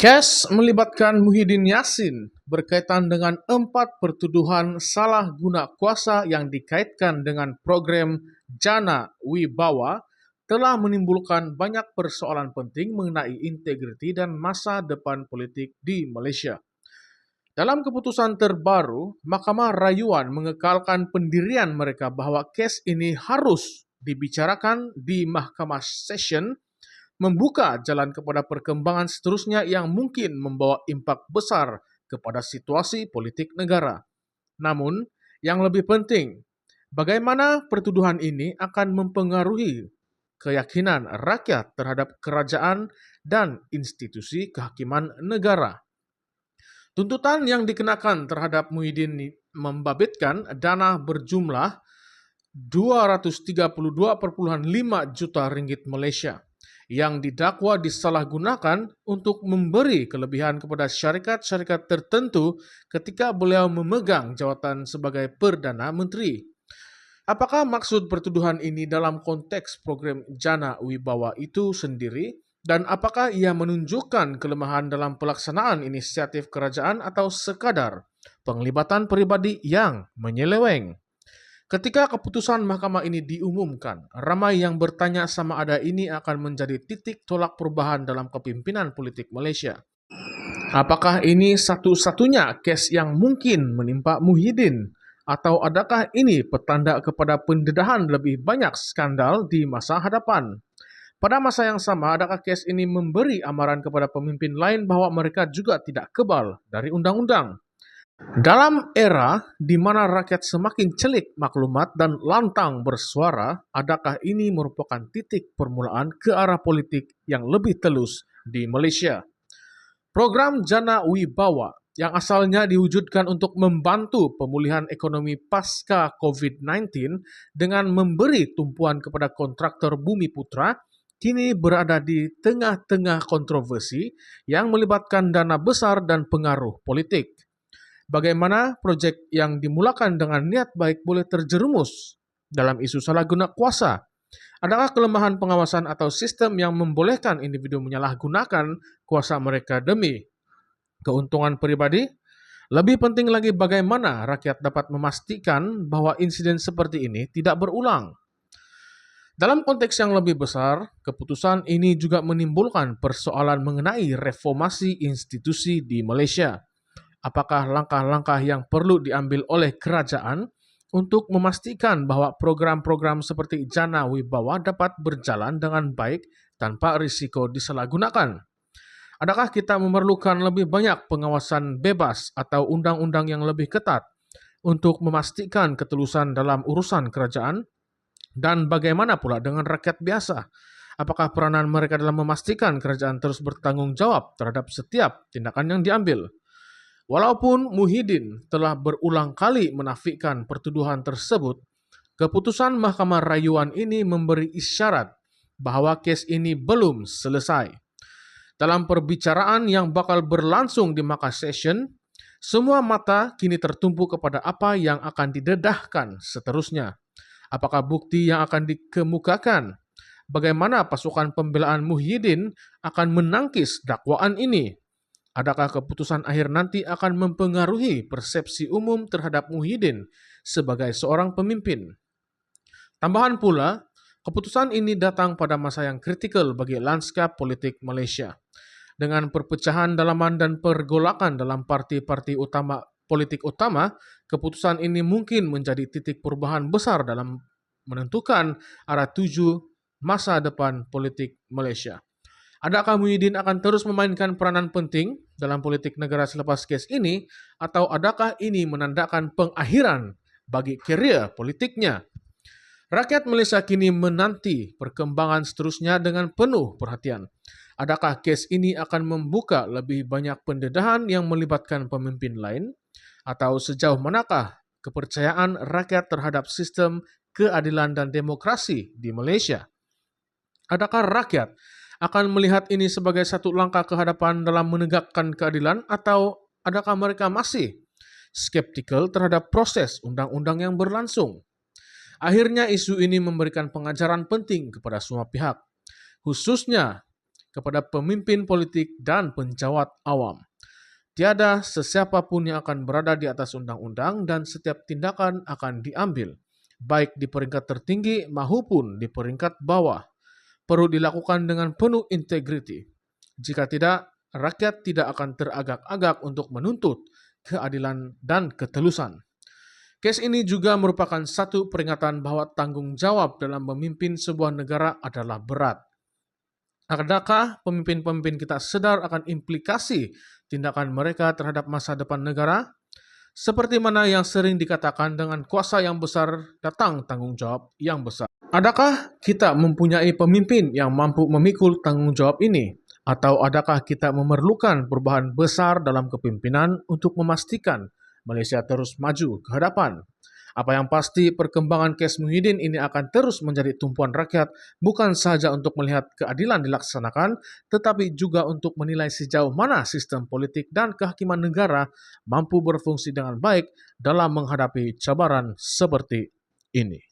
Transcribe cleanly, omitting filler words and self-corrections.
Kes melibatkan Muhyiddin Yassin berkaitan dengan 4 pertuduhan salah guna kuasa yang dikaitkan dengan program Jana Wibawa telah menimbulkan banyak persoalan penting mengenai integriti dan masa depan politik di Malaysia. Dalam keputusan terbaru, Mahkamah Rayuan mengekalkan pendirian mereka bahwa kes ini harus dibicarakan di Mahkamah Session, membuka jalan kepada perkembangan seterusnya yang mungkin membawa impak besar kepada situasi politik negara. Namun, yang lebih penting, bagaimana pertuduhan ini akan mempengaruhi keyakinan rakyat terhadap kerajaan dan institusi kehakiman negara. Tuntutan yang dikenakan terhadap Muhyiddin membabitkan dana berjumlah 232,5 juta ringgit Malaysia yang didakwa disalahgunakan untuk memberi kelebihan kepada syarikat-syarikat tertentu ketika beliau memegang jawatan sebagai Perdana Menteri. Apakah maksud pertuduhan ini dalam konteks program Jana Wibawa itu sendiri? Dan apakah ia menunjukkan kelemahan dalam pelaksanaan inisiatif kerajaan atau sekadar penglibatan pribadi yang menyeleweng? Ketika keputusan mahkamah ini diumumkan, ramai yang bertanya sama ada ini akan menjadi titik tolak perubahan dalam kepimpinan politik Malaysia. Apakah ini satu-satunya kes yang mungkin menimpa Muhyiddin? Atau adakah ini petanda kepada pendedahan lebih banyak skandal di masa hadapan? Pada masa yang sama, adakah kes ini memberi amaran kepada pemimpin lain bahwa mereka juga tidak kebal dari undang-undang? Dalam era di mana rakyat semakin celik maklumat dan lantang bersuara, adakah ini merupakan titik permulaan ke arah politik yang lebih telus di Malaysia? Program Jana Wibawa yang asalnya diwujudkan untuk membantu pemulihan ekonomi pasca COVID-19 dengan memberi tumpuan kepada kontraktor Bumi Putra, kini berada di tengah-tengah kontroversi yang melibatkan dana besar dan pengaruh politik. Bagaimana proyek yang dimulakan dengan niat baik boleh terjerumus dalam isu salah guna kuasa? Adakah kelemahan pengawasan atau sistem yang membolehkan individu menyalahgunakan kuasa mereka demi keuntungan pribadi? Lebih penting lagi bagaimana rakyat dapat memastikan bahwa insiden seperti ini tidak berulang. Dalam konteks yang lebih besar, keputusan ini juga menimbulkan persoalan mengenai reformasi institusi di Malaysia. Apakah langkah-langkah yang perlu diambil oleh kerajaan untuk memastikan bahwa program-program seperti Jana Wibawa dapat berjalan dengan baik tanpa risiko disalahgunakan? Adakah kita memerlukan lebih banyak pengawasan bebas atau undang-undang yang lebih ketat untuk memastikan ketulusan dalam urusan kerajaan? Dan bagaimana pula dengan rakyat biasa? Apakah peranan mereka dalam memastikan kerajaan terus bertanggung jawab terhadap setiap tindakan yang diambil? Walaupun Muhyiddin telah berulang kali menafikan pertuduhan tersebut, keputusan Mahkamah Rayuan ini memberi isyarat bahwa kes ini belum selesai. Dalam perbicaraan yang bakal berlangsung di Mahkamah Session, semua mata kini tertumpu kepada apa yang akan didedahkan seterusnya. Apakah bukti yang akan dikemukakan? Bagaimana pasukan pembelaan Muhyiddin akan menangkis dakwaan ini? Adakah keputusan akhir nanti akan mempengaruhi persepsi umum terhadap Muhyiddin sebagai seorang pemimpin? Tambahan pula, keputusan ini datang pada masa yang kritikal bagi lanskap politik Malaysia. Dengan perpecahan dalaman dan pergolakan dalam parti-parti utama politik utama, keputusan ini mungkin menjadi titik perubahan besar dalam menentukan arah tuju masa depan politik Malaysia. Adakah Muhyiddin akan terus memainkan peranan penting dalam politik negara selepas kes ini, atau adakah ini menandakan pengakhiran bagi karier politiknya? Rakyat Malaysia kini menanti perkembangan seterusnya dengan penuh perhatian. Adakah kes ini akan membuka lebih banyak pendedahan yang melibatkan pemimpin lain? Atau sejauh manakah kepercayaan rakyat terhadap sistem keadilan dan demokrasi di Malaysia? Adakah rakyat akan melihat ini sebagai satu langkah ke hadapan dalam menegakkan keadilan, atau adakah mereka masih skeptikal terhadap proses undang-undang yang berlangsung? Akhirnya isu ini memberikan pengajaran penting kepada semua pihak, khususnya kepada pemimpin politik dan penjawat awam. Tiada sesiapapun yang akan berada di atas undang-undang dan setiap tindakan akan diambil, baik di peringkat tertinggi maupun di peringkat bawah, perlu dilakukan dengan penuh integriti. Jika tidak, rakyat tidak akan teragak-agak untuk menuntut keadilan dan ketulusan. Kes ini juga merupakan satu peringatan bahwa tanggung jawab dalam memimpin sebuah negara adalah berat. Adakah pemimpin-pemimpin kita sadar akan implikasi tindakan mereka terhadap masa depan negara? Seperti mana yang sering dikatakan, dengan kuasa yang besar datang tanggung jawab yang besar. Adakah kita mempunyai pemimpin yang mampu memikul tanggung jawab ini? Atau adakah kita memerlukan perubahan besar dalam kepemimpinan untuk memastikan Malaysia terus maju ke hadapan? Apa yang pasti, perkembangan kes Muhyiddin ini akan terus menjadi tumpuan rakyat, bukan sahaja untuk melihat keadilan dilaksanakan, tetapi juga untuk menilai sejauh mana sistem politik dan kehakiman negara mampu berfungsi dengan baik dalam menghadapi cabaran seperti ini.